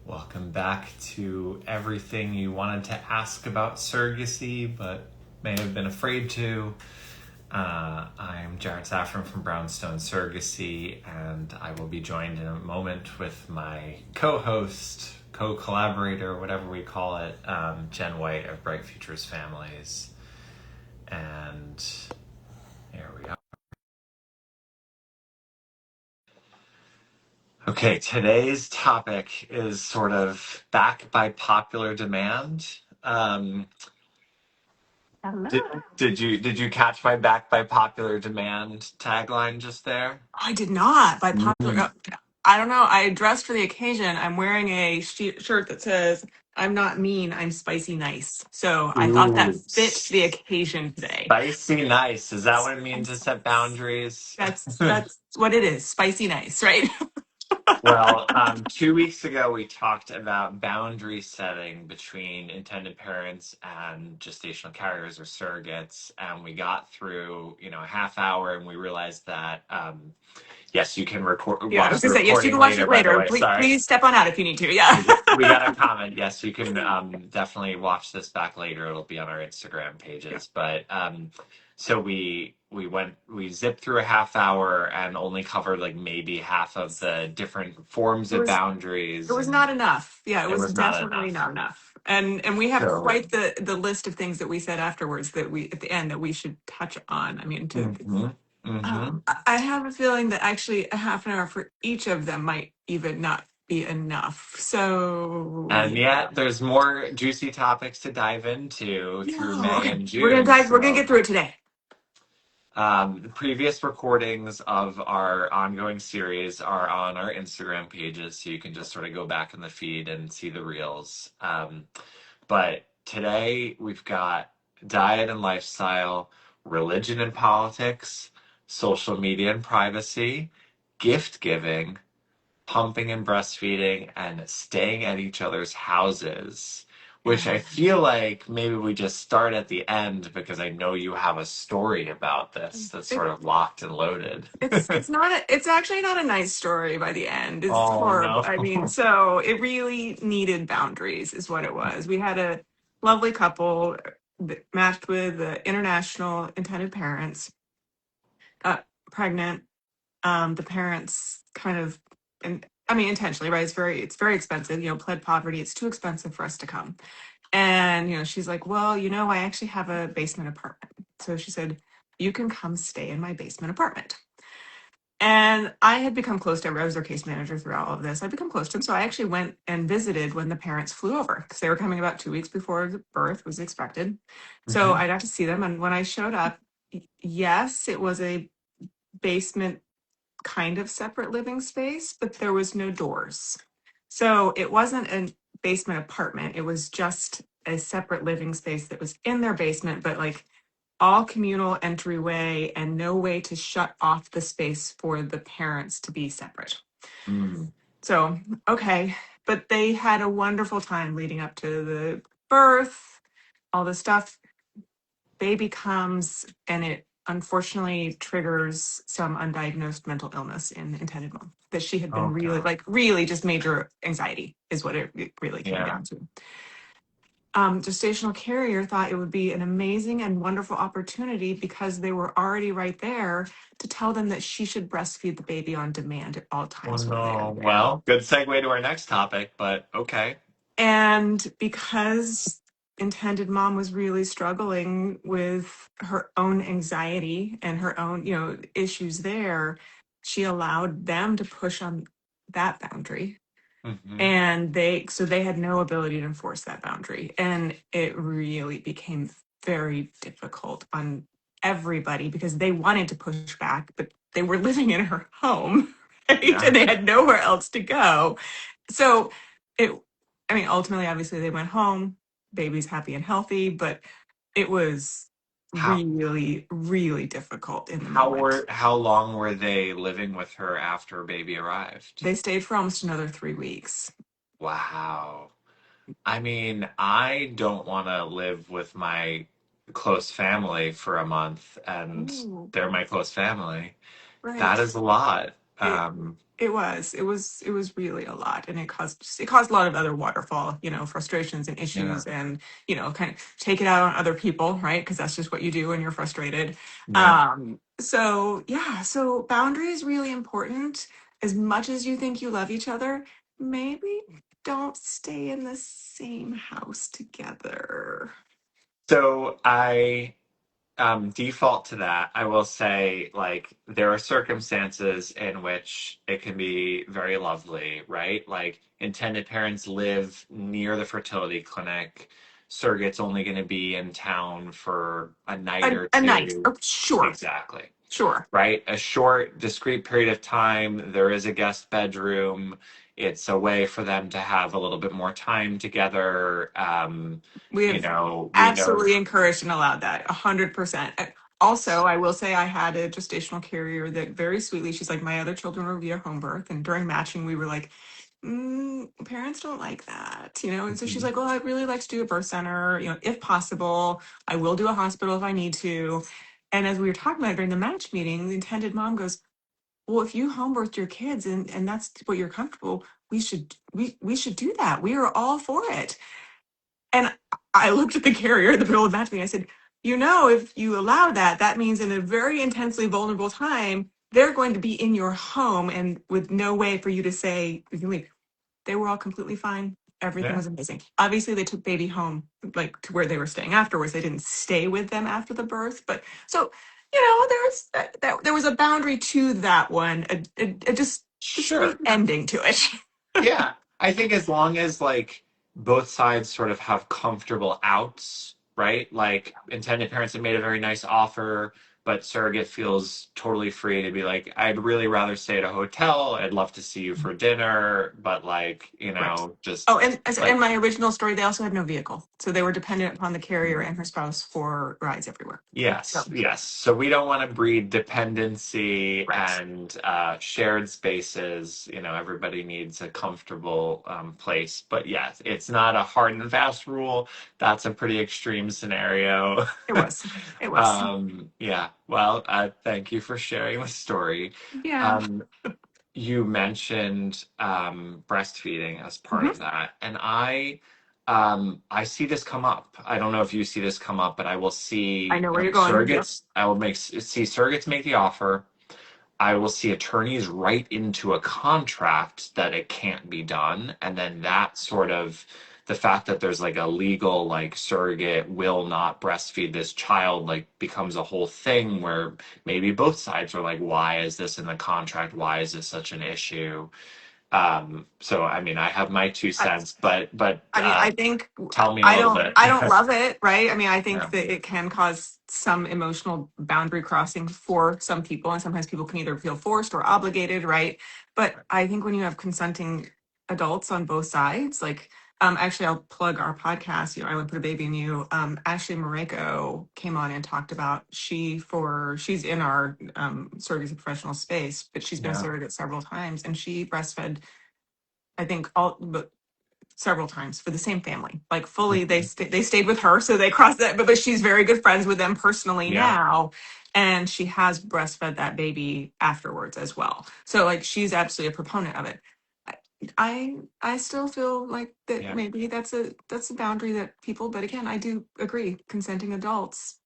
Welcome back to everything you wanted to ask about surrogacy, but may have been afraid to. I'm Jarret Zafran from Brownstone Surrogacy, and I will be joined in a moment with my co-host, co-collaborator, whatever we call it, Jenn White of Bright Futures Families. And there we are. Okay, today's topic is sort of back by popular demand. Hello. Did you catch my back by popular demand tagline just there? I did not. By popular, Mm. I don't know. I dressed for the occasion. I'm wearing a shirt that says, "I'm not mean, I'm spicy nice." So I thought that Ooh, fit the occasion today. spicy nice. Is that what it means to Spicy set nice. boundaries? That's what it is. Spicy nice, right? Well, 2 weeks ago we talked about boundary setting between intended parents and gestational carriers or surrogates, and we got through, a half hour, and we realized that yes, you can record Yeah, I watch was the gonna say yes. You recording can watch later. it By the later. way, Please, sorry. please step on out if you need to. Yeah. We got a comment. Yes, you can definitely watch this back later. It'll be on our Instagram Yeah. pages. But so we zipped through a half hour and only covered like maybe half of the different forms It of was it boundaries, was and not enough. Yeah, it it was was not definitely enough. not enough. And we have So, quite the list of things that we said afterwards that we at the end that we should touch on. I mean, to hmm hmm I have a feeling that actually a half an hour for each of them might even not be enough. So and yeah, yet there's more juicy topics to dive into through no, May okay, and June. we're gonna So. get through it today. The previous recordings of our ongoing series are on our Instagram pages, so you can just sort of go back in the feed and see the reels. But today we've got diet and lifestyle, religion and politics, social media and privacy, gift giving, pumping and breastfeeding, and staying at each other's houses. Which Yeah. I feel like maybe we just start at the end because I know you have a story about this that's It, sort of locked and loaded. it's not it's actually not a nice story by the end. It's Oh horrible. I mean, no. so it really needed boundaries is what it was. We had a lovely couple that matched with the international intended parents, got pregnant. The parents kind of, and I mean intentionally, right? It's very expensive. Pled poverty. It's too expensive for us to come. And she's like, well, I actually have a basement apartment. So she said, you can come stay in my basement apartment. And I had become close to him. I was their case manager through all of this. I'd become close to him. So I actually went and visited when the parents flew over because they were coming about 2 weeks before the birth was expected. So hmm I got to see them. And when I showed up, yes, it was a basement kind of separate living space, but there was no doors. So it wasn't a basement apartment. It was just a separate living space that was in their basement, but like all communal entryway and no way to shut off the space for the parents to be separate. Mm. So, okay. But they had a wonderful time leading up to the birth, all the stuff. Baby comes and it unfortunately triggers some undiagnosed mental illness in the intended mom that she had been Oh really, God. like, really just major anxiety is what it really came Yeah. down to. Gestational carrier thought it would be an amazing and wonderful opportunity because they were already right there to tell them that she should breastfeed the baby on demand at all Oh times while they are no. there. Well, good segue to our next topic, but okay. And because intended mom was really struggling with her own anxiety and her own, issues there, she allowed them to push on that boundary. hmm And they had no ability to enforce that boundary. And it really became very difficult on everybody because they wanted to push back, but they were living in her home, right? Yeah. And they had nowhere else to go. So it, I mean, ultimately, obviously, they went home, baby's happy and healthy, but it was How really, really difficult in the moment. how long were they living with her after baby arrived? They stayed for almost another 3 weeks. Wow. I mean, I don't want to live with my close family for a month and Oh, they're my close family. That right. is a lot. It Um, it was really a lot, and it caused a lot of other waterfall, frustrations and yeah, issues, and kind of take it out on other people, right? Because that's just what you do when you're frustrated. yeah. So yeah, so boundaries really important. As much as you think you love each other, maybe don't stay in the same house together. So I default to that. I will say, like, there are circumstances in which it can be very lovely, right? Like, intended parents live near the fertility clinic. Surrogate's only going to be in town for a night or A night, two. oh, sure, Exactly. sure. Right? A short, discrete period of time. There is a guest bedroom. It's a way for them to have a little bit more time together. We You have know, we know. absolutely encouraged and allowed that 100%. Also, I will say I had a gestational carrier that very sweetly, she's like, my other children were via home birth. And during matching, we were like, parents don't like that, And so she's Mhm. like, well, I'd really like to do a birth center, if possible. I will do a hospital if I need to. And as we were talking about it during the match meeting, the intended mom goes, well, if you home birthed your kids and that's what you're comfortable, we should do that. We are all for it. And I looked at the carrier in the middle of the match meeting. I said, if you allow that, that means in a very intensely vulnerable time, they're going to be in your home and with no way for you to say, you can leave. They were all completely fine. Everything Yeah. was amazing. Obviously, they took baby home, like to where they were staying afterwards. They didn't stay with them after the birth. But so, there was a boundary to that one, a sweet Sure. ending to it. Yeah, I think as long as like both sides sort of have comfortable outs, right? Like intended parents have made a very nice offer, but surrogate feels totally free to be like, I'd really rather stay at a hotel. I'd love to see you for dinner, but like, Right. just Oh, and as in like my original story, they also had no vehicle, so they were dependent upon the carrier and her spouse for rides everywhere. So, yes, yes. So we don't want to breed dependency right. and shared spaces. Everybody needs a comfortable place. But yes, it's not a hard and fast rule. That's a pretty extreme scenario. It was. It was. Yeah. Well, thank you for sharing the story. Yeah. Um, you mentioned breastfeeding as part Hmm. of that, and I see this come up. I don't know if you see this come up, but I will I see know where you're going. Yep. surrogates. I will see surrogates make the offer. I will see attorneys write into a contract that it can't be done. And then that sort of the fact that there's like a legal like surrogate will not breastfeed this child like becomes a whole thing where maybe both sides are like, why is this in the contract? Why is this such an issue? So I mean I have my two I, cents, but I mean, I think tell me a I little don't bit. I don't love it, right? I mean, I think Yeah. that it can cause some emotional boundary crossing for some people, and sometimes people can either feel forced or obligated, right? But I think when you have consenting adults on both sides, like actually I'll plug our podcast, I would put a baby in you. Ashley Mareko came on and talked about she's in our surrogacy professional space, but she's been a Yeah. surrogate several times and she breastfed I think all but several times for the same family. Like fully, Mhm. they stayed with her, so they crossed that. But she's very good friends with them personally Yeah. now, and she has breastfed that baby afterwards as well. So like she's absolutely a proponent of it. I still feel like that Yeah. maybe that's a boundary that people. But again, I do agree. Consenting adults.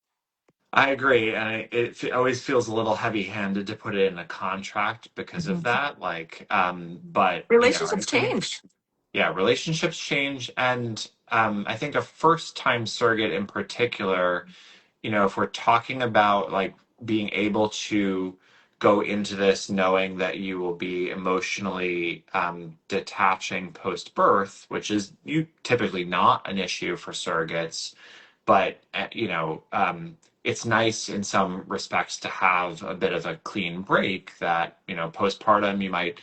I agree, and it always feels a little heavy-handed to put it in a contract because of Mhm. that. Like, but I Relationships think change. yeah, relationships change, and I think a first-time surrogate in particular, if we're talking about like being able to go into this knowing that you will be emotionally detaching post-birth, which is you typically not an issue for surrogates, but it's nice in some respects to have a bit of a clean break that postpartum you might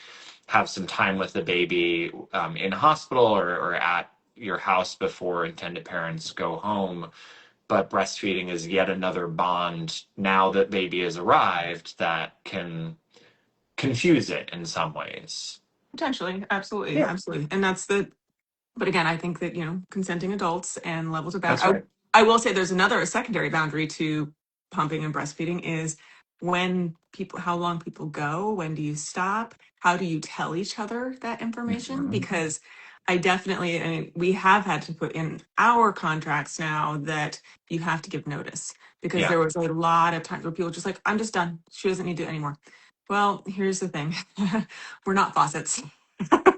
have some time with the baby in hospital or at your house before intended parents go home, but breastfeeding is yet another bond now that baby has arrived that can confuse it in some ways. Potentially, absolutely, Yeah, absolutely, and that's the but again, I think that consenting adults and levels of bound. that's right. I will say there's a secondary boundary to pumping and breastfeeding is how long people go, when do you stop, how do you tell each other that information? Hmm. Because I definitely, I mean, we have had to put in our contracts now that you have to give notice, because Yeah, there was a lot of times where people just like, I'm just done. She doesn't need it anymore. Well, here's the thing. We're not faucets.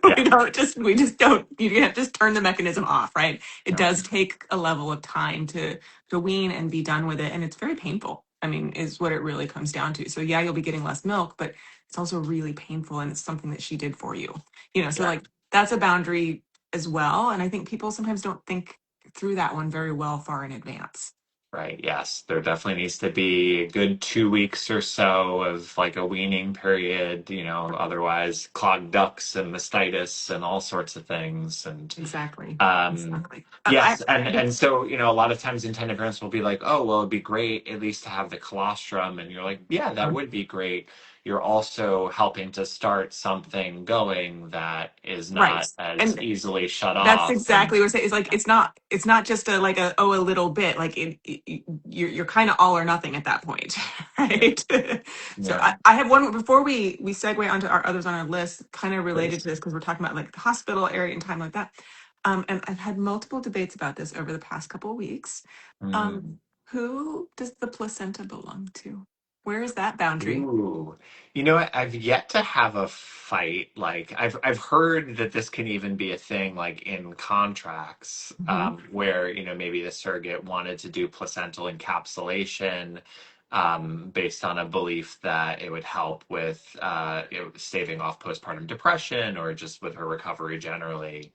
yeah, We just don't, you can't just turn the mechanism off, right? It no, does take a level of time to wean and be done with it. And it's very painful. I mean, is what it really comes down to. So yeah, you'll be getting less milk, but it's also really painful, and it's something that she did for you. So yeah. like that's a boundary as well. And I think people sometimes don't think through that one very well far in advance. Right. Yes. There definitely needs to be a good 2 weeks or so of like a weaning period, otherwise clogged ducts and mastitis and all sorts of things. And Exactly. um, Exactly. yes, and so, a lot of times intended parents will be like, oh, well, it'd be great at least to have the colostrum. And you're like, yeah, that would be great. You're also helping to start something going that is Right. not as And easily shut that's off. And exactly what I say. It's like it's not just a little bit. Like you're kind of all or nothing at that point, yeah, right? So yeah, I have one before we segue onto our others on our list, kind of related please. to this because we're talking about like the hospital area and time like that. And I've had multiple debates about this over the past couple of weeks. Um, Mm. who does the placenta belong to? Where is that boundary? Ooh, you know what? I've yet to have a fight. Like I've heard that this can even be a thing, like in contracts, Hmm. where maybe the surrogate wanted to do placental encapsulation, based on a belief that it would help with staving off postpartum depression or just with her recovery generally.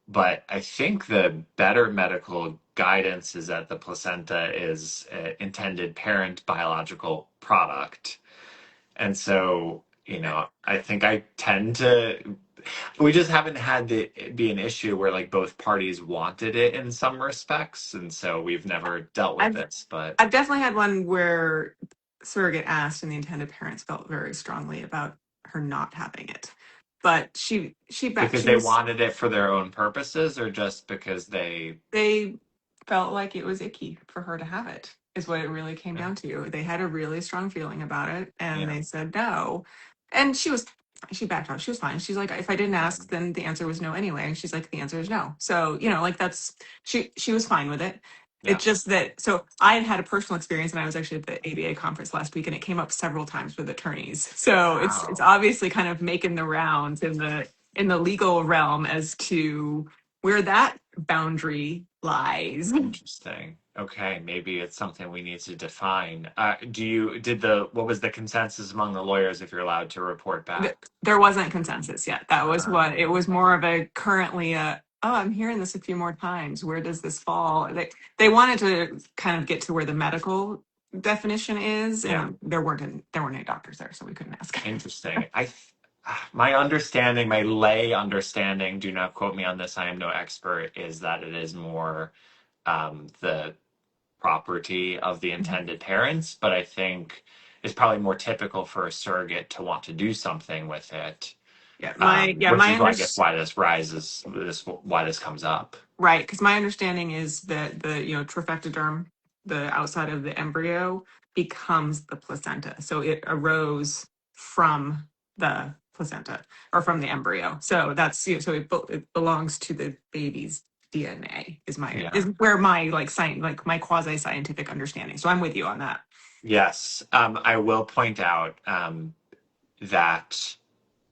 But I think the better medical guidance is that the placenta is intended parent biological product. And so, I think I tend to, we just haven't had it be an issue where like both parties wanted it in some respects. And so we've never dealt with I've this, but I've definitely had one where surrogate asked and the intended parents felt very strongly about her not having it. But because she they was wanted it for their own purposes or just because they felt like it was icky for her to have it, is what it really came yeah, down to. They had a really strong feeling about it and yeah, they said no. And she backed off. She was fine. She's like, if I didn't ask, then the answer was no anyway. And she's like, the answer is no. So, like that's she was fine with it. yeah. It's just that so I had a personal experience and I was actually at the ABA conference last week and it came up several times with attorneys. So it's Wow. obviously kind of making the rounds in the legal realm as to where that boundary lies. Interesting. Okay, maybe it's something we need to define. What was the consensus among the lawyers if you're allowed to report back? There wasn't consensus yet. That was what it was, Okay. more of a currently oh, I'm hearing this a few more times. Where does this fall? They wanted to kind of get to where the medical definition is, Yeah, and there weren't any doctors there, so we couldn't ask. interesting. My understanding, my lay understanding, do not quote me on this, I am no expert, is that it is more the property of the intended parents, but I think it's probably more typical for a surrogate to want to do something with it. Which My is why I guess why this comes up. right, because my understanding is that the trophectoderm, the outside of the embryo, becomes the placenta. So it arose from the placenta or from the embryo. So that's so it belongs to the baby's DNA. Is Yeah. where my like my quasi scientific understanding. So I'm with you on that. Yes. I will point out that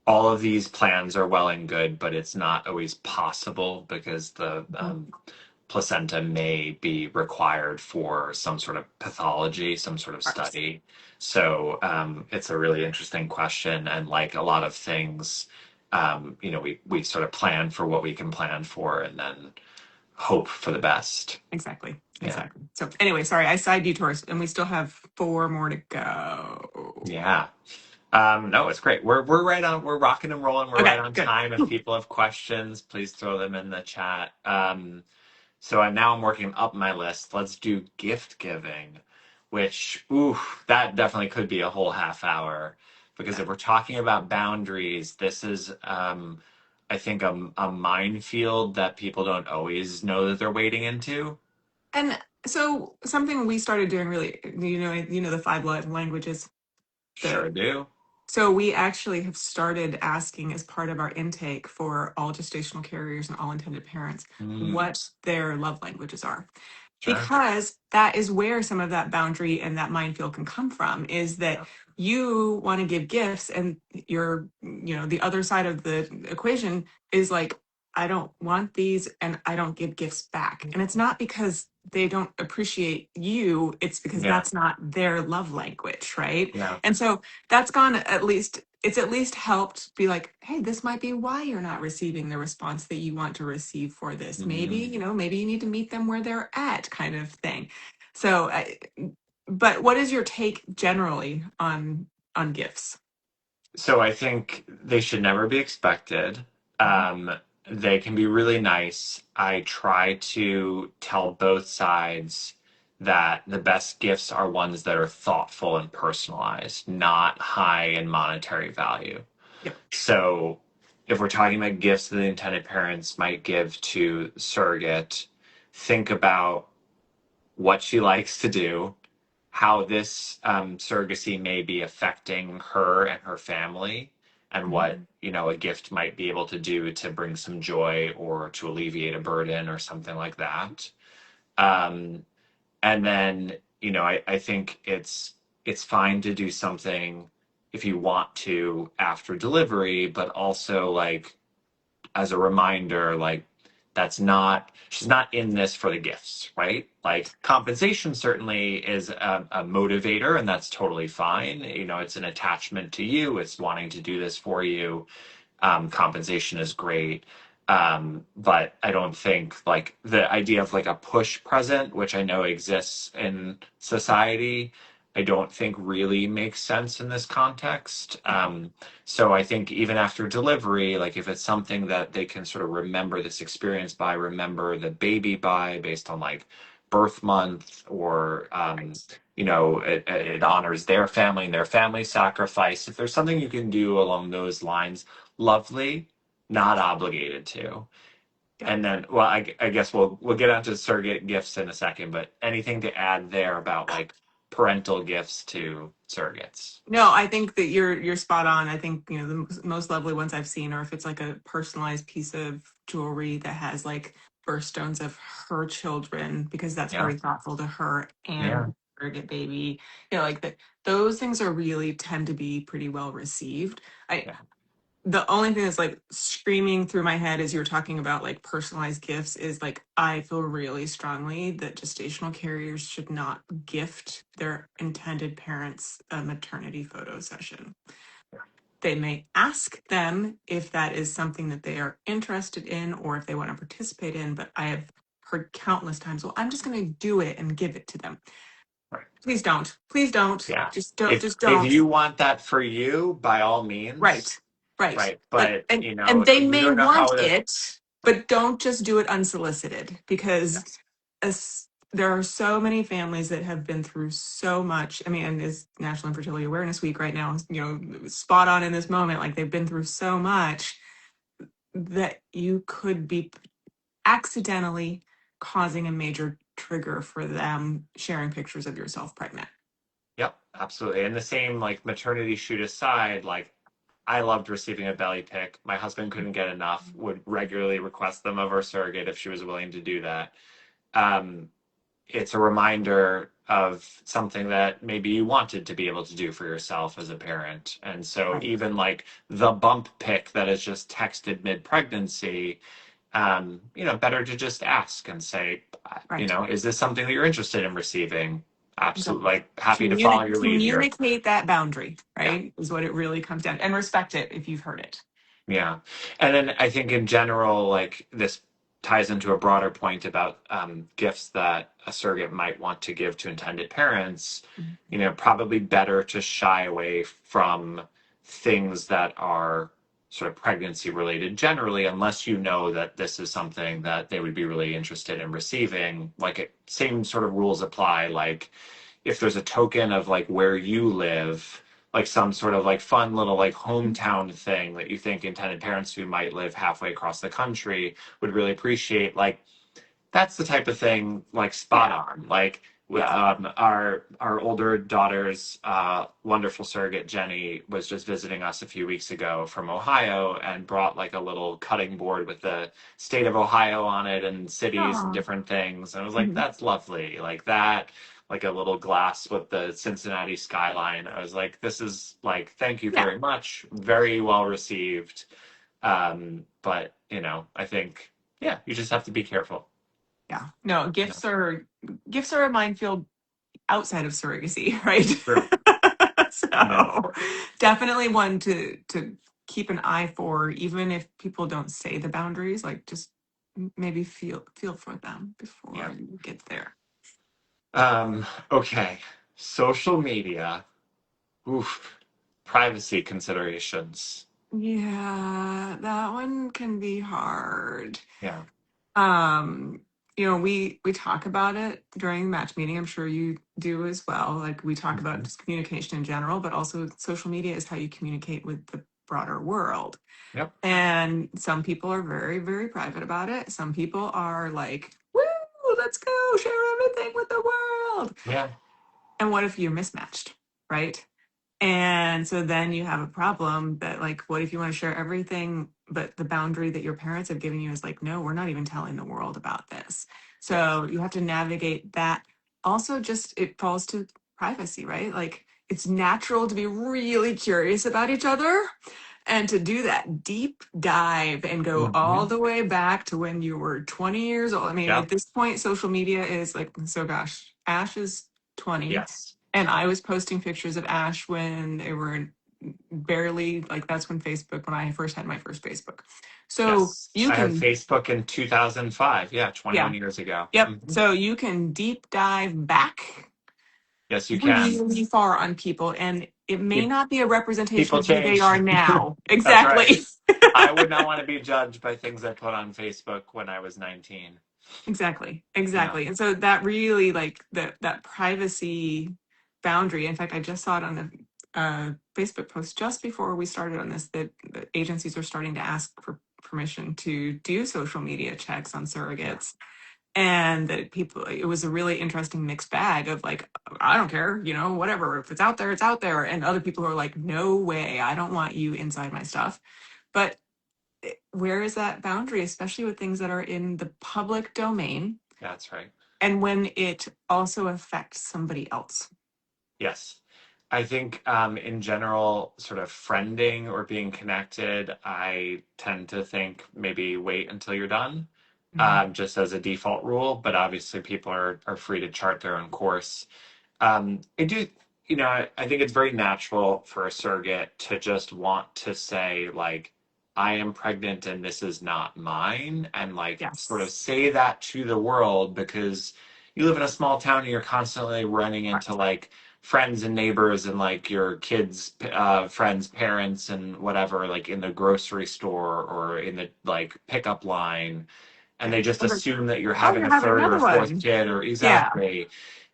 all of these plans are well and good, but it's not always possible because the Mhm. placenta may be required for some sort of pathology, some sort of Right. study. So it's a really interesting question. And like a lot of things, we sort of plan for what we can plan for and then hope for the best. Exactly. Yeah. Exactly. So anyway, sorry, I side detours, and we still have four more to go. Yeah. No, it's great. We're right on. We're rocking and rolling. We're right Okay, on good. time. If people have questions, please throw them in the chat. So now I'm working up my list. Let's do gift giving, which ooh, that definitely could be a whole half hour. Because Yeah. if we're talking about boundaries, this is I think a minefield that people don't always know that they're wading into. So something we started doing really, the five love languages. Sure The do. So we actually have started asking as part of our intake for all gestational carriers and all intended parents Mm, what their love languages are, sure. because that is where some of that boundary and that minefield can come from, is that Yeah. you want to give gifts and the other side of the equation is like, I don't want these and I don't give gifts back. And it's not because they don't appreciate you, it's because Yeah. that's not their love language, right? Yeah. And so that's gone, it's at least helped be like, hey, this might be why you're not receiving the response that you want to receive for this. Maybe, Mhm. maybe you need to meet them where they're at, kind of thing. So but what is your take generally on gifts? So I think they should never be expected. Mhm. Um, they can be really nice. I try to tell both sides that the best gifts are ones that are thoughtful and personalized, not high in monetary value. Yep. So if we're talking about gifts that the intended parents might give to surrogate, think about what she likes to do, how this surrogacy may be affecting her and her family, and what Mhm. a gift might be able to do to bring some joy or to alleviate a burden or something like that. Um, and then I think it's fine to do something if you want to after delivery, but also like as a reminder, like that's not she's not in this for the gifts, right? Like compensation certainly is a motivator, and that's totally fine. It's an attachment to you. It's wanting to do this for you. Compensation is great. But I don't think like the idea of like a push present, which I know exists in society, I don't think really makes sense in this context. So I think even after delivery, like if it's something that they can sort of remember this experience by, remember the baby by, based on like birth month, or Right. it honors their family and their family sacrifice. If there's something you can do along those lines, lovely, not obligated to. Yep. And then, well, I guess we'll get onto surrogate gifts in a second, but anything to add there about like parental gifts to surrogates? No, I think that you're spot on. I think, the most lovely ones I've seen are if it's like a personalized piece of jewelry that has like birthstones of her children, because that's Yeah, very thoughtful to her and yeah, surrogate baby. Like that, those things are really tend to be pretty well received. I yeah, The only thing that's like screaming through my head as you were talking about like personalized gifts is like, I feel really strongly that gestational carriers should not gift their intended parents a maternity photo session. They may ask them if that is something that they are interested in or if they want to participate in, but I have heard countless times, well, I'm just going to do it and give it to them. right. Please don't. Please don't. Yeah. Just don't. If Just if don't. you want that for you, by all means, Right. Right. right. Like, But and they you may don't know want how the it, but don't just do it unsolicited, because yes, there are so many families that have been through so much. I mean, and it's National Infertility Awareness Week right now, spot on in this moment. Like they've been through so much that you could be accidentally causing a major trigger for them sharing pictures of yourself pregnant. yep, absolutely. And the same like maternity shoot aside, like I loved receiving a belly pic. My husband couldn't get enough, would regularly request them of our surrogate if she was willing to do that. Um, it's a reminder of something that maybe you wanted to be able to do for yourself as a parent. And so Right. even like the bump pic that is just texted mid-pregnancy, better to just ask and say, Right. is this something that you're interested in receiving? Absolutely, Exactly. like happy to follow your lead here. Communicate that boundary, Yeah. right? Is what it really comes down to. And respect it if you've heard it. Yeah. And then I think in general, like this ties into a broader point about gifts that a surrogate might want to give to intended parents. Mhm. Probably better to shy away from things that are sort of pregnancy related generally, unless you know that this is something that they would be really interested in receiving. Like same sort of rules apply. Like if there's a token of like where you live, like some sort of like fun little like hometown thing that you think intended parents who might live halfway across the country would really appreciate, like that's the type of thing, like, spot Yeah. on. Like, Yeah. our older daughter's wonderful surrogate Jenny was just visiting us a few weeks ago from Ohio and brought like a little cutting board with the state of Ohio on it and cities and Oh. different things. And I was like, Mhm. that's lovely. Like that, like a little glass with the Cincinnati skyline. I was like, this is like, thank you Yeah. very much. Very well received. But I think, yeah, you just have to be careful. Yeah. No, Yeah. gifts are a minefield outside of surrogacy, right? True. Yeah. So definitely one to keep an eye for, even if people don't say the boundaries, like just maybe feel for them before Yeah. you get there. Okay. Social media. Oof. Privacy considerations. Yeah, that one can be hard. Yeah. Um, we talk about it during match meeting. I'm sure you do as well. Like we talk about Mhm. just communication in general, but also social media is how you communicate with the broader world. Yep. And some people are very, very private about it. Some people are like, woo, let's go share everything with the world. Yeah. And what if you're mismatched, right? And so then you have a problem that, like, what if you want to share everything, but the boundary that your parents have given you is like, no, we're not even telling the world about this. Yep. So you have to navigate that. Also, just it falls to privacy, right? Like, it's natural to be really curious about each other and to do that deep dive and go all Hmm. the way back to when you were 20 years old. I mean, at Yep. this point, social media is like, so gosh, Ash is 20 Yes. and I was posting pictures of Ash when they were barely, like, that's when I first had my first Facebook. So Yes. you I had can, Facebook in 2005. Yeah, yeah, 21 years ago. yep. Hmm. So you can deep dive back Yes, you can. really far on people, and it may Pe- not be a representation People of who they change. are now. That's right. Exactly. I would not want to be judged by things I put on Facebook when I was 19. Exactly. Yeah. Exactly. And so that really, like, that privacy boundary. In fact, I just saw it on a Facebook post just before we started on this, that the agencies are starting to ask for permission to do social media checks on Yeah. surrogates. And that people, it was a really interesting mixed bag of like, I don't care, whatever. If it's out there, it's out there. And other people who are like, no way, I don't want you inside my stuff. But where is that boundary, especially with things that are in the public domain That's right. and when it also affects somebody else? Yes. I think in general, sort of friending or being connected, I tend to think maybe wait until you're done, Mhm. just as a default rule. But obviously, people are free to chart their own course. I do, I think it's very natural for a surrogate to just want to say, like, I am pregnant and this is not mine, and like sort of Yes. say that to the world because you live in a small town and you're constantly running into Correct. like friends and neighbors and like your kids' friends' parents and whatever, like in the grocery store or in the like pickup line, and Yeah. they just Or the, assume that you're oh, having you're a having third or another fourth one. kid or Yeah. exactly.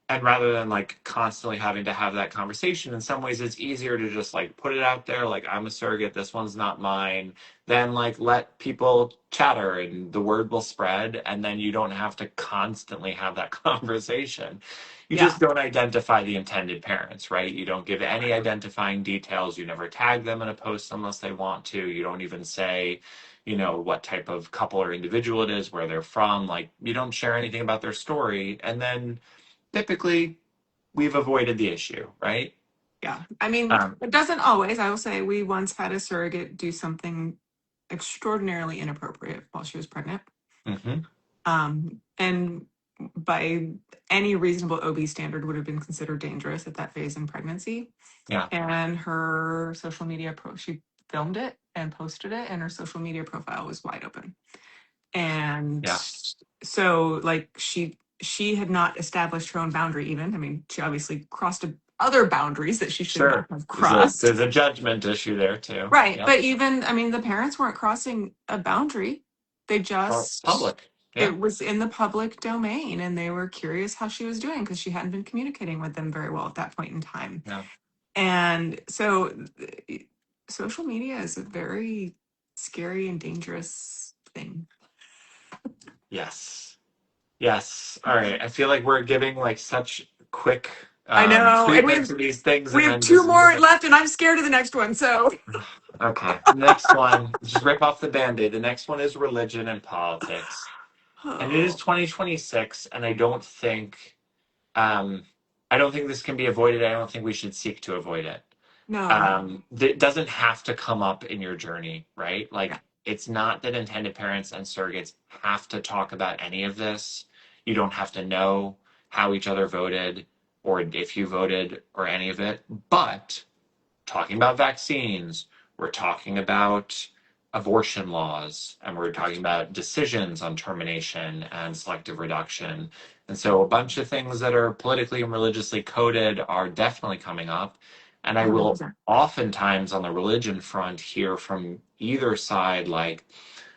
And rather than like constantly having to have that conversation, in some ways it's easier to just like put it out there, like, I'm a surrogate, this one's not mine. Then like let people chatter and the word will spread, and then you don't have to constantly have that conversation. You Yeah. just don't identify the intended parents, right? You don't give any identifying details. You never tag them in a post unless they want to. You don't even say, what type of couple or individual it is, where they're from. Like, you don't share anything about their story. And then typically we've avoided the issue, right? Yeah. I mean, Um, it doesn't always. I will say we once had a surrogate do something extraordinarily inappropriate while she was pregnant. mhm. And by any reasonable OB standard would have been considered dangerous at that phase in pregnancy. Yeah, And her social media she filmed it and posted it, and her social media profile was wide open. And yeah, so, like, she had not established her own boundary even. I mean, she obviously crossed other boundaries that she should not sure. have There's a crossed. there's a judgment issue there too. Right. Yep. But even, I mean, the parents weren't crossing a boundary. They Well, it's just, public. Yeah, it was in the public domain and they were curious how she was doing because she hadn't been communicating with them very well at that point in time. yeah, And so social media is a very scary and dangerous thing. yes. Yes. All right. I feel like we're giving like such quick I know, and treatment to these things we and have then two just more moving. left, and I'm scared of the next one. So, Okay. Next one, just rip off the band-aid. The next one is religion and politics. And it is oh 2026, and um I don't think this can be avoided. I don't think we should seek to avoid it. no, It doesn't have to come up in your journey, right? yeah, Like, it's not that intended parents and surrogates have to talk about any of this. You don't have to know how each other voted or if you voted or any of it. But talking about vaccines, we're talking about abortion laws, and we're talking about decisions on termination and selective reduction. And so a bunch of things that are politically and religiously coded are definitely coming up. And I will 100%. oftentimes on the religion front hear from either side, like,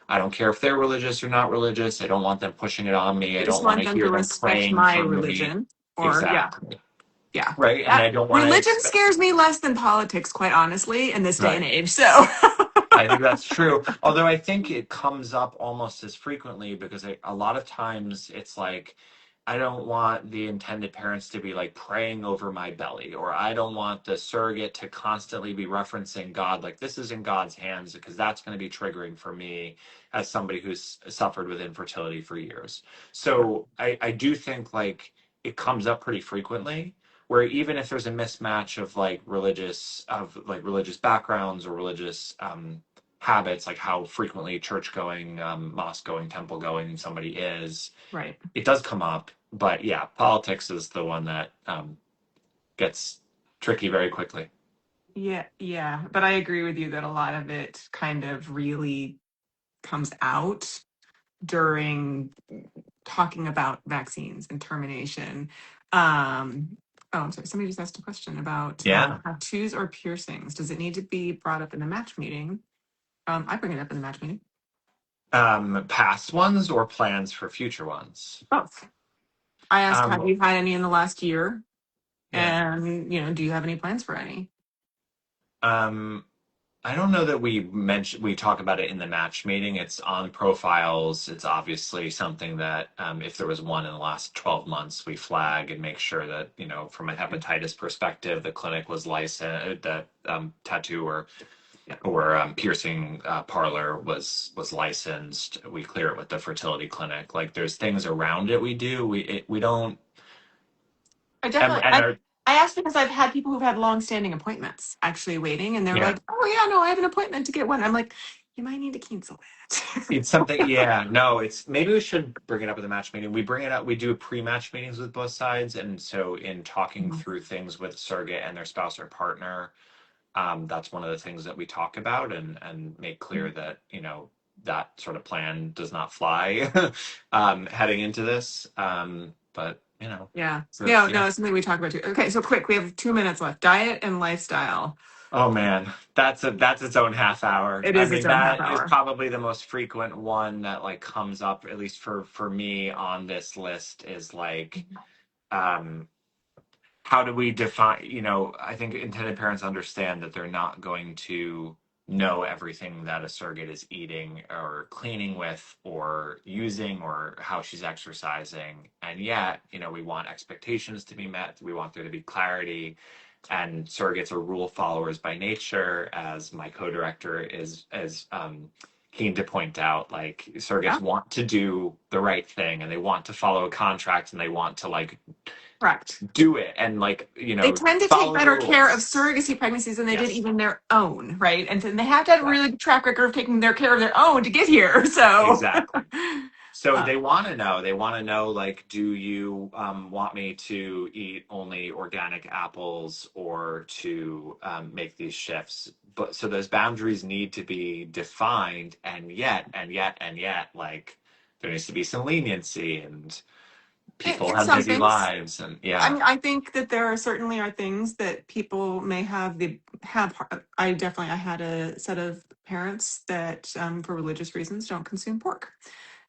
I don't care if they're religious or not religious. I don't want them pushing it on me. I I just don't want want to them to hear them respect praying my for me. religion, or yeah, Exactly. yeah. Right. And That I don't want to religion expect. scares me less than politics, quite honestly, in this day and Right. age. So, I think that's true. Although I think it comes up almost as frequently because a lot of times it's like, I don't want the intended parents to be like praying over my belly, or I don't want the surrogate to constantly be referencing God, like this is in God's hands, because that's going to be triggering for me as somebody who's suffered with infertility for years. So I do think like it comes up pretty frequently where even if there's a mismatch of like religious backgrounds or religious habits, like how frequently church going, mosque going, temple going somebody is, right. it does come up. But yeah, politics is the one that gets tricky very quickly. Yeah, yeah. But I agree with you that a lot of it kind of really comes out during talking about vaccines and termination. Um, oh, I'm sorry. Somebody just asked a question about Yeah. tattoos or piercings. Does it need to be brought up in the match meeting? I bring it up in the match meeting. Past ones or plans for future ones? Both. I ask, have Um, you had any in the last year? yeah. And, do you have any plans for any? Um, I don't know that we talk about it in the match meeting. It's on profiles. It's obviously something that if there was one in the last 12 months, we flag and make sure that, from a hepatitis perspective, the clinic was licensed, the tattoo Yeah. or piercing parlor was licensed. We clear it with the fertility clinic. Like there's things around it we do. We don't I and definitely, and I, our I asked because I've had people who've had long-standing appointments actually waiting, and they're yeah. like, "Oh yeah, no, I have an appointment to get one." I'm like, "You might need to cancel that." It's something, yeah, no, it's maybe we should bring it up at the match meeting. We bring it up, we do pre-match meetings with both sides. And so in talking Mhm. through things with surrogate and their spouse or partner, that's one of the things that we talk about and make clear that, that sort of plan does not fly heading into this. But, Yeah, so yeah, yeah. no, it's something we talk about too. Okay, so quick, we have 2 minutes left. Diet and lifestyle. Oh man, that's its own half hour. It I is its mean, own half that is hour. probably the most frequent one that like comes up, at least for me on this list, is like, um, how do we define, I think intended parents understand that they're not going to know everything that a surrogate is eating or cleaning with or using or how she's exercising. And yet, we want expectations to be met. We want there to be clarity, and surrogates are rule followers by nature, as my co-director is keen to point out. Like Yeah, surrogates want to do the right thing, and they want to follow a contract, and they want to like correct. do it and like They tend to take follow the better care of rules. surrogacy pregnancies than they did Yes, even their own, right? And then they have to have a exactly. really good track record of taking their care of their own to get here. So, Exactly. So uh, they want to know. They want to know, like, do you want me to eat only organic apples or to make these shifts? But so those boundaries need to be defined, and yet, like, there needs to be some leniency, and people in have some busy things, lives, and I yeah, mean, I think that there are certainly are things that people may have. I had a set of parents that, for religious reasons, don't consume pork,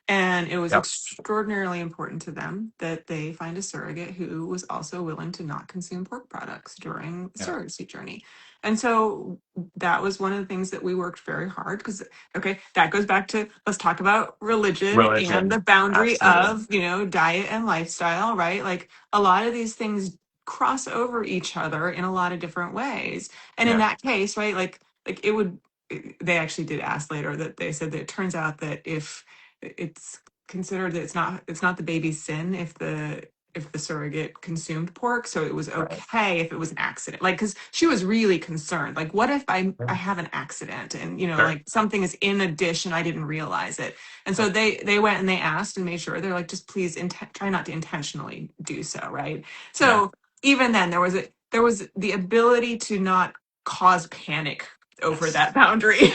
And it was Yep. extraordinarily important to them that they find a surrogate who was also willing to not consume pork products during the Yeah. surrogacy journey. And so that was one of the things that we worked very hard because, okay, that goes back to let's talk about religion and Religion. the boundary Absolutely. of, diet and lifestyle, right? Like a lot of these things cross over each other in a lot of different ways. And in Yeah. that case, right, like it would, they actually did ask later that they said that it turns out that if it's considered that it's not the baby's sin if the surrogate consumed pork, so it was Right. okay if it was an accident, like because she was really concerned, like what if I Yeah. have an accident and Sure. like something is in a dish and I didn't realize it. And so Right. they went and they asked and made sure, they're like, just please try not to intentionally do so, right? Yeah. So even then there was the ability to not cause panic over Yes. that boundary.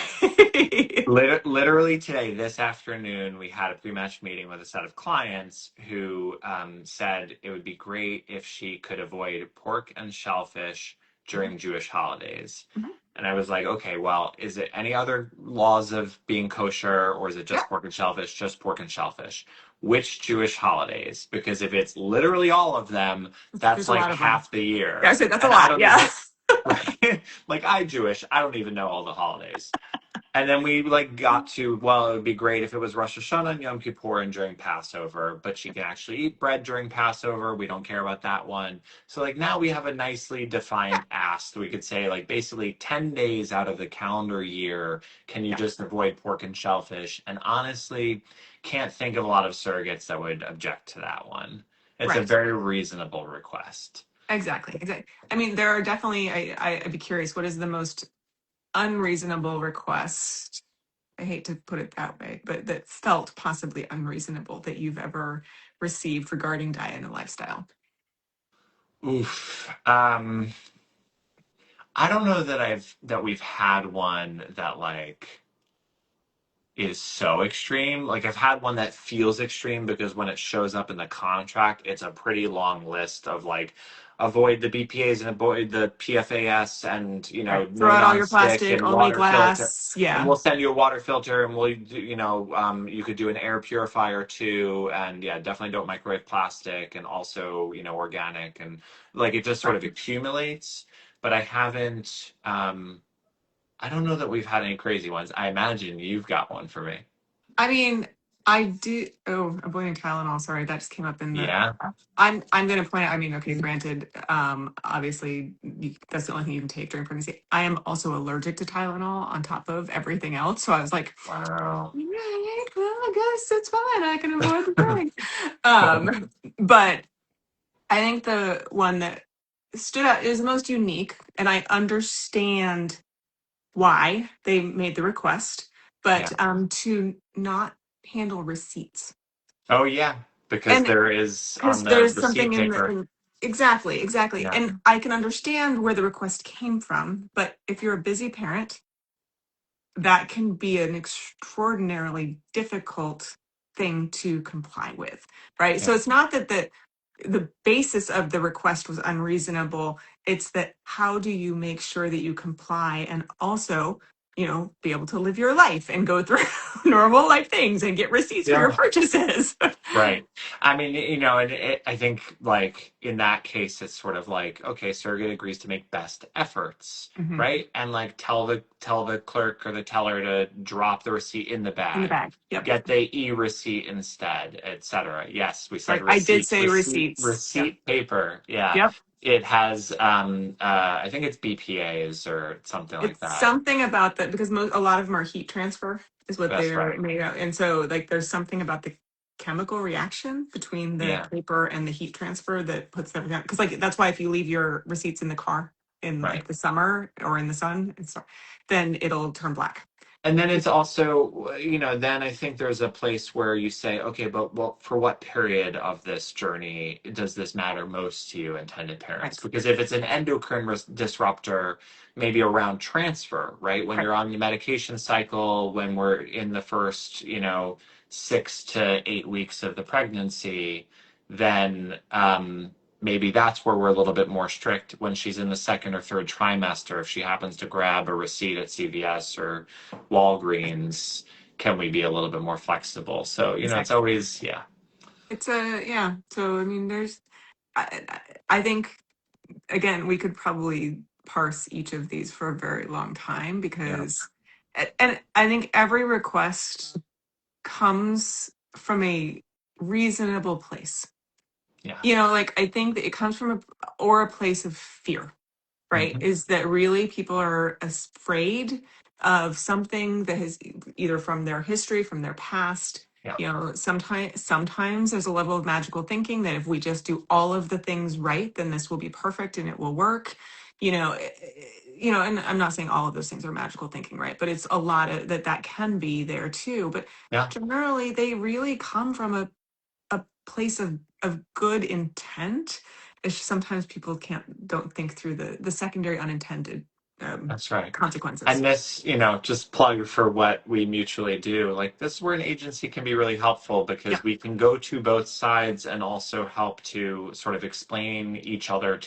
Literally today, this afternoon, we had a pre-match meeting with a set of clients who said it would be great if she could avoid pork and shellfish during Jewish holidays. Mhm. And I was like, okay, well, is it any other laws of being kosher, or is it Yeah, just pork and shellfish? Just pork and shellfish. Which Jewish holidays? Because if it's literally all of them, that's there's a like lot of them. half the Yeah, I year. said that's a And I lot. don't Yeah. even, right? Like I'm Jewish, I don't even know all the holidays. And then we like got to, well, it would be great if it was Rosh Hashanah and Yom Kippur and during Passover, but she can actually eat bread during Passover. We don't care about that one. So like now we have a nicely Yeah. defined ask. We could say like basically 10 days out of the calendar year, can you Yeah. just avoid pork and shellfish? And honestly, can't think of a lot of surrogates that would object to that one. It's a Right. very reasonable request. Exactly. Exactly. I mean, there are definitely. I'd be curious. What is the most unreasonable request? I hate to put it that way, but that felt possibly unreasonable that you've ever received regarding diet and lifestyle. Oof. I don't know that we've had one that like is so extreme. Like I've had one that feels extreme because when it shows up in the contract, it's a pretty long list of like avoid the BPAs and avoid the PFAS and Right. no Throw out all your nonstick plastic, and only water filter. glass. And Yeah. we'll send you a water filter and we'll do, you could do an air purifier too. And yeah, definitely don't microwave plastic and also, organic and like it just sort Right. of accumulates. But I don't know that we've had any crazy ones. I imagine you've got one for me. I mean, I do. Oh, avoiding Tylenol. Sorry, that just came up in the. Yeah. I'm going to point out. I mean, okay, granted, obviously that's the only thing you can take during pregnancy. I am also allergic to Tylenol on top of everything else. So I was like, Wow. right, well, I guess it's fine. I can avoid the thing. But I think the one that stood out is the most unique, and I understand why they made the request, but Yeah. to not handle receipts. Oh, yeah. Because And there is because on the there's receipt something paper. exactly. Yeah. And I can understand where the request came from, but if you're a busy parent, that can be an extraordinarily difficult thing to comply with, right? Yeah. So it's not that the basis of the request was unreasonable. It's that how do you make sure that you comply and also, be able to live your life and go through normal life things and get receipts for your Yeah. purchases. Right. I mean, and I think like in that case, it's sort of like, okay, surrogate agrees to make best efforts, Mhm. right? And like tell the clerk or the teller to drop the receipt in the In the bag, bag. Yep. get the e-receipt instead, etc. Yes, we said Right. I did receipts, say receipt, receipts. Yep. receipt paper. Yeah. Yep. It has I think it's BPAs or something like It's that. something about that because a lot of them are heat transfer is what That's they're right. made of. And so like there's something about the chemical reaction between the Yeah. paper and the heat transfer that puts them down. Because like that's why if you leave your receipts in the car in Right. like the summer or in the sun, then it'll turn black. And then it's also, then I think there's a place where you say, okay, but well, for what period of this journey does this matter most to you, intended parents? Right. Because if it's an endocrine disruptor, maybe around transfer, right? When Right. you're on the medication cycle, when we're in the first, 6 to 8 weeks of the pregnancy, then maybe that's where we're a little bit more strict when she's in the second or third trimester. If she happens to grab a receipt at CVS or Walgreens, can we be a little bit more flexible? So, it's Exactly. always, yeah, It's a, yeah. So, I mean, I think, again, we could probably parse each of these for a very long time yeah, because, and I think every request comes from a reasonable place. yeah. Like I think that it comes from a place of fear, right? Hmm. Is that really people are afraid of something that has either from their history, from their past. Yeah, Sometimes there's a level of magical thinking that if we just do all of the things right, then this will be perfect and it will work. And I'm not saying all of those things are magical thinking, right? But it's a lot of that can be there too. But yeah. generally, they really come from a place of good intent. It's just sometimes people don't think through the secondary unintended That's right. consequences. And this, just plug for what we mutually do. Like, this is where an agency can be really helpful Yeah, because we can go to both sides and also help to sort of explain each other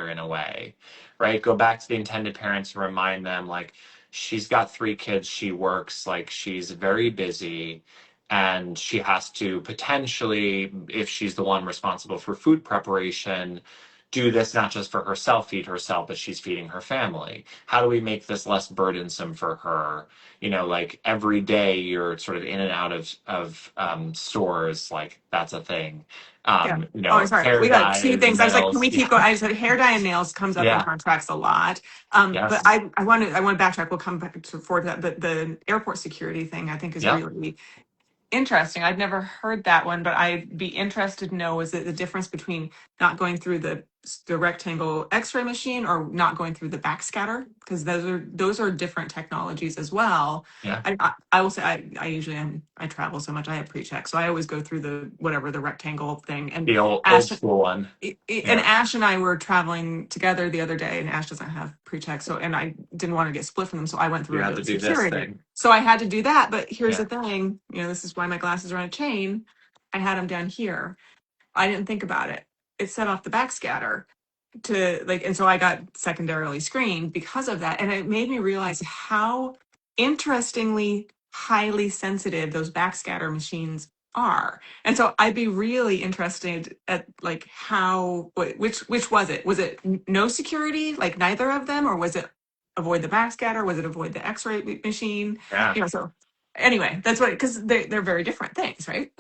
in a way, right? Go back to the intended parents and remind them, like, she's got 3 kids, she works, like, she's very busy. And she has to potentially, if she's the one responsible for food preparation, do this not just for herself, feed herself, but she's feeding her family. How do we make this less burdensome for her? Like every day you're sort of in and out of stores, like that's a thing. yeah. Oh, sorry. Hair We got two dyes, things. I was like, can nails. we keep Yeah, going? I said hair dye and nails comes up in yeah, contracts a lot. But yes, I want to backtrack. We'll come back to forward to that. But the airport security thing I think is yep, really interesting. I'd never heard that one, but I'd be interested to know is it the difference between not going through the rectangle X-ray machine or not going through the backscatter? Because those are different technologies as well. yeah. I will say I usually I travel so much I have pre-check, so I always go through the rectangle thing. And The old Ash school one. and Yeah, Ash and I were traveling together the other day, and Ash doesn't have pre-check, so and I didn't want to get split from them, so I went you through have to regular do this security. thing. So I had to do that, but here's Yeah, the thing, this is why my glasses are on a chain. I had them down here. I didn't think about it. It set off the backscatter to like, and so I got secondarily screened because of that. And it made me realize how interestingly highly sensitive those backscatter machines are. And so I'd be really interested at like which was it? Was it no security, like neither of them, or was it avoid the backscatter? Was it avoid the X-ray machine? yeah. So anyway, that's what, because they're very different things, right?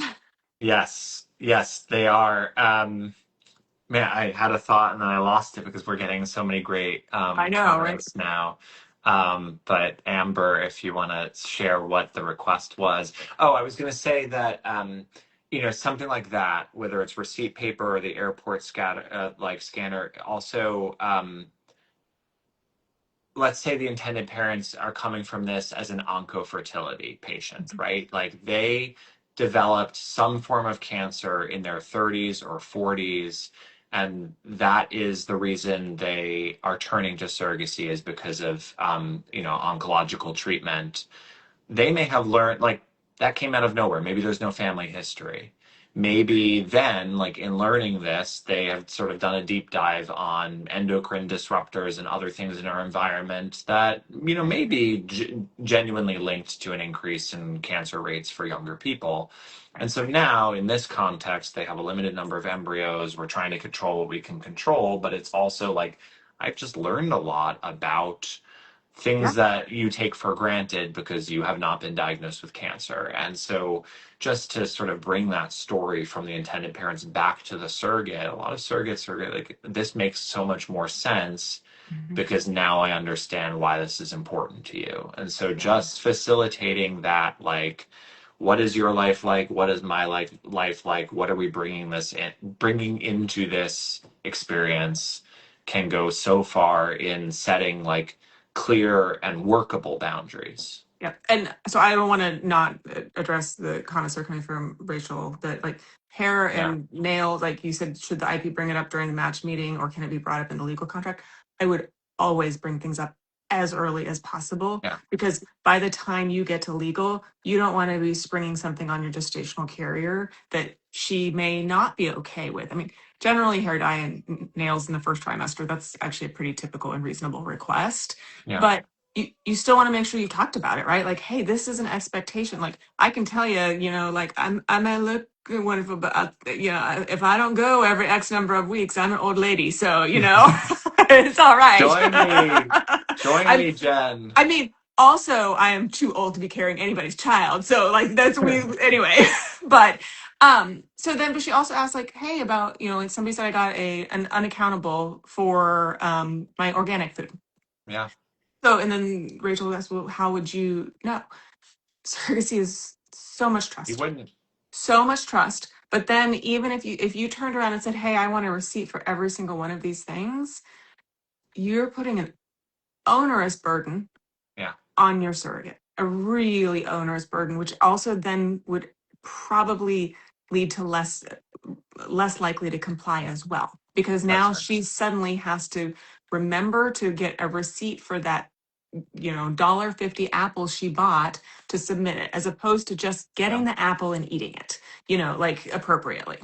Yes, yes, they are. Man, I had a thought and then I lost it because we're getting so many great I know, right? comments now. But Amber, if you want to share what the request was. Oh, I was going to say that something like that, whether it's receipt paper or the airport scanner, also let's say the intended parents are coming from this as an oncofertility patient, right? Like they developed some form of cancer in their 30s or 40s, and that is the reason they are turning to surrogacy is because of oncological treatment. They may have learned like that came out of nowhere. Maybe there's no family history. Maybe then, like in learning this, they have sort of done a deep dive on endocrine disruptors and other things in our environment that, may be genuinely linked to an increase in cancer rates for younger people. And so now, in this context, they have a limited number of embryos. We're trying to control what we can control, but it's also like I've just learned a lot about Yeah. things that you take for granted because you have not been diagnosed with cancer. And so just to sort of bring that story from the intended parents back to the surrogate, a lot of surrogates are like, this makes so much more sense Mhm. because now I understand why this is important to you. And so Yeah. just facilitating that, like, what is your life like? What is my life like? What are we bringing into this experience can go so far in setting like clear and workable boundaries. Yeah. And so I don't want to not address the comments that are coming from Rachel that like hair Yeah, and nails, like you said, should the IP bring it up during the match meeting or can it be brought up in the legal contract? I would always bring things up as early as possible yeah, because by the time you get to legal, you don't want to be springing something on your gestational carrier that she may not be okay with. I mean, generally hair dye and nails in the first trimester, that's actually a pretty typical and reasonable request. yeah, But you still want to make sure you talked about it, right? Like, hey, this is an expectation. Like, I can tell you, like I may look wonderful, but if I don't go every X number of weeks, I'm an old lady. So, it's all right. Join me. Join I me, Jen. I mean, also, I am too old to be carrying anybody's child. So, like, that's we anyway. But so then, but she also asked, like, hey, about like somebody said I got an unaccountable for my organic food. Yeah. So, and then Rachel asked, well, how would you know? Surrogacy is so much You trust, wouldn't. so much trust. But then, even if you turned around and said, hey, I want a receipt for every single one of these things, you're putting an onerous burden Yeah. on your surrogate, a really onerous burden, which also then would probably lead to less likely to comply as well, because That's now right. she suddenly has to remember to get a receipt for that $1.50 apple she bought to submit it, as opposed to just Yeah. getting the apple and eating it, like appropriately.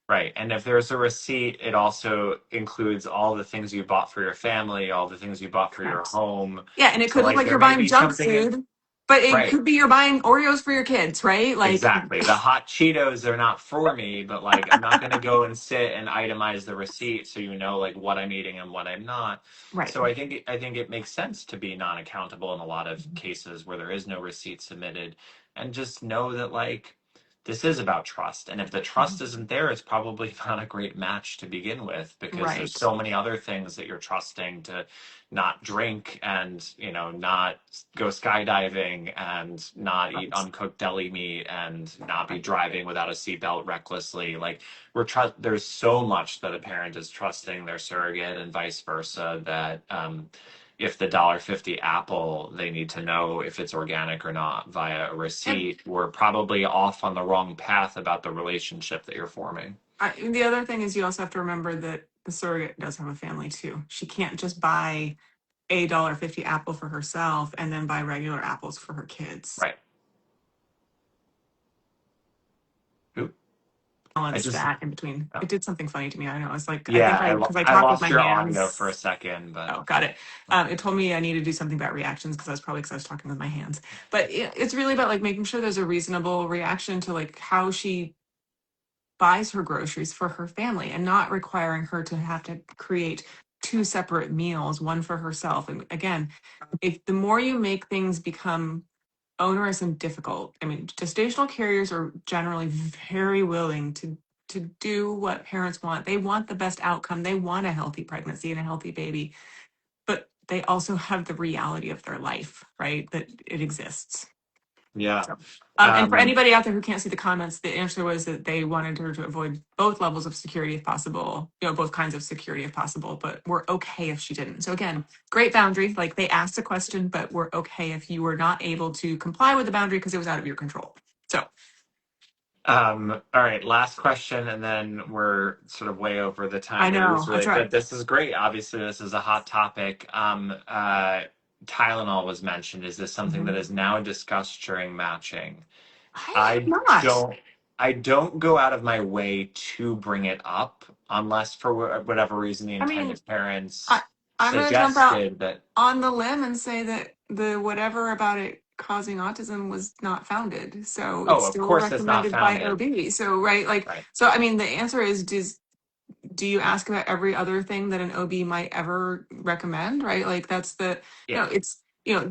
Right. And if there's a receipt, it also includes all the things you bought for your family, all the things you bought for your Correct. home. Yeah, and it So could look like like there you're may buying be junk something in food, but it right. could be you're buying Oreos for your kids, right? Like, Exactly. The hot Cheetos are not for me, but like I'm not going to go and sit and itemize the receipt so you know like what I'm eating and what I'm not. right. So I think it makes sense to be non-accountable in a lot of cases where there is no receipt submitted and just know that like this is about trust. And if the trust isn't there, it's probably not a great match to begin with because there's Right. so many other things that you're trusting to not drink and not go skydiving and not eat Right. uncooked deli meat and not be Right. driving without a seatbelt recklessly. Like there's so much that a parent is trusting their surrogate and vice versa that if the $1.50 apple, they need to know if it's organic or not via a And receipt. We're probably off on the wrong path about the relationship that you're forming. the other thing is you also have to remember that the surrogate does have a family too. She can't just buy $1.50 apple for herself and then buy regular apples for her kids. Right. Oop. I Balanced just that in between. oh. It did something funny to me. I don't know. It's like, I Yeah, think because I I talk with lost my your audio for a hands. second, but Oh, got it. It told me I need to do something about reactions because I was talking with my hands. But it's really about like making sure there's a reasonable reaction to like how she buys her groceries for her family and not requiring her to have to create two separate meals, one for herself. And again, if the more you make things become onerous and difficult, I mean, gestational carriers are generally very willing to do what parents want. They want the best outcome. They want a healthy pregnancy and a healthy baby, but they also have the reality of their life, right? That it exists. yeah. So, and for Um, anybody out there who can't see the comments, the answer was that they wanted her to avoid both levels of security if possible, both kinds of security if possible, but we're okay if she didn't. So again, great boundary. Like they asked a question, but we're okay if you were not able to comply with the boundary because it was out of your control. So all right, last question, and then we're sort of way over the I time we know that's usually, right. but this is great. Obviously, this is a hot topic. Tylenol was mentioned. Is this something that Mhm. is now discussed during matching? I have I not. don't I don't go out of my way to bring it up unless for whatever reason the I mean, intended I parents I'm gonna jump out suggested that. on the limb and say that the whatever about it causing autism was not founded. So it's Oh, of still course it's not recommended by founded. OB. So right, like Right. so I mean the answer is do you ask about every other thing that an OB might ever recommend, right? Like that's Yeah. it's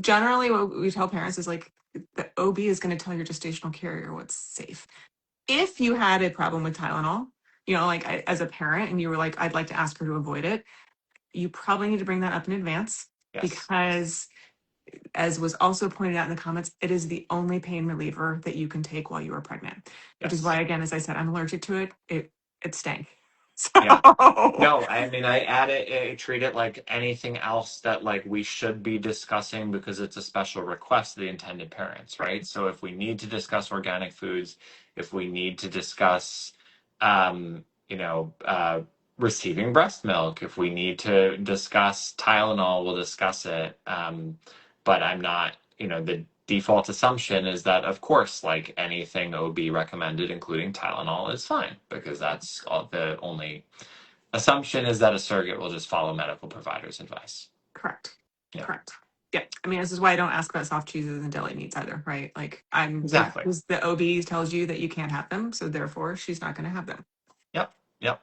generally what we tell parents is like the OB is going to tell your gestational carrier what's safe. If you had a problem with Tylenol, like as a parent and you were like I'd like to ask her to avoid it, you probably need to bring that up in advance Yes. because, as was also pointed out in the comments, it is the only pain reliever that you can take while you are pregnant, which is Yes. why, again, as I said, I'm allergic to it. It stank. Yeah. So, No, I mean I add it, treat it like anything else that like we should be discussing because it's a special request of the intended parents, right. right? So if we need to discuss organic foods, if we need to discuss, um, you know, uh, receiving breast milk, if we need to discuss Tylenol, we'll discuss it. But I'm not, the default assumption is that of course, like anything OB recommended, including Tylenol, is fine because that's the only assumption is that a surrogate will just follow medical provider's advice. Correct. Yeah. Correct. Yeah, I mean, this is why I don't ask about soft cheeses and deli meats either, right? Like, Exactly. because the OB tells you that you can't have them, so therefore she's not going to have them. Yep. Yep.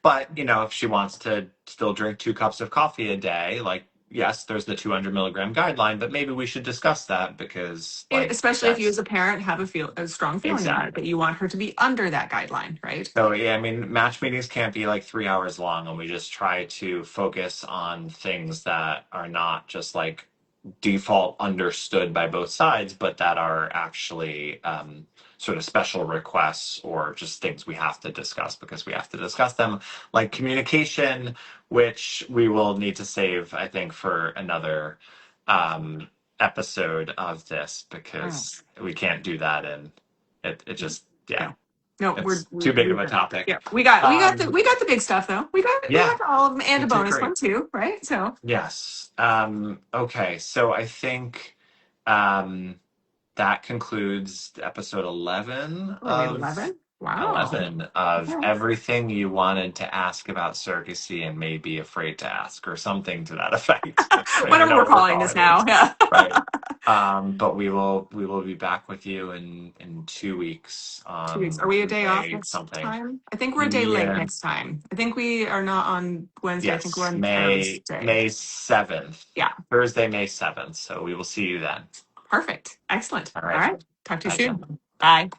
But, if she wants to still drink 2 cups of coffee a day, like, yes, there's the 200 milligram guideline, but maybe we should discuss that because, like, Especially if you as that's a parent have a strong feeling about it, exactly. that you want her to be under that guideline, right? So, yeah, I mean, match meetings can't be like 3 hours long, and we just try to focus on things that are not just like default understood by both sides, but that are actually sort of special requests or just things we have to discuss because we have to discuss them, like communication, which we will need to save, I think, for another um, episode of this Mm. because we can't do that, and it just, yeah, No, no, it's too big of a topic. yeah, we got the big stuff though. We got Yeah, all of them and we a did bonus great. one too, right? So Yes. Okay, so I think um, that concludes episode 11 oh, we have 11. Wow. of Okay. everything you wanted to ask about surrogacy and may be afraid to ask, or something to that effect. I don't even Whatever know we're what we're calling this calling now. these. Yeah. Right. But we will be back with you in 2 weeks 2 weeks. Are on we a day off Wednesday next something. time? I think we're a day late Yeah. next time. I think we are not on Wednesday. I think we're Yes, on May Thursday. May 7th. Yeah. Thursday, May 7th. So we will see you then. Perfect. Excellent. All All right. right. Talk to you Bye, soon. Jenn. Bye.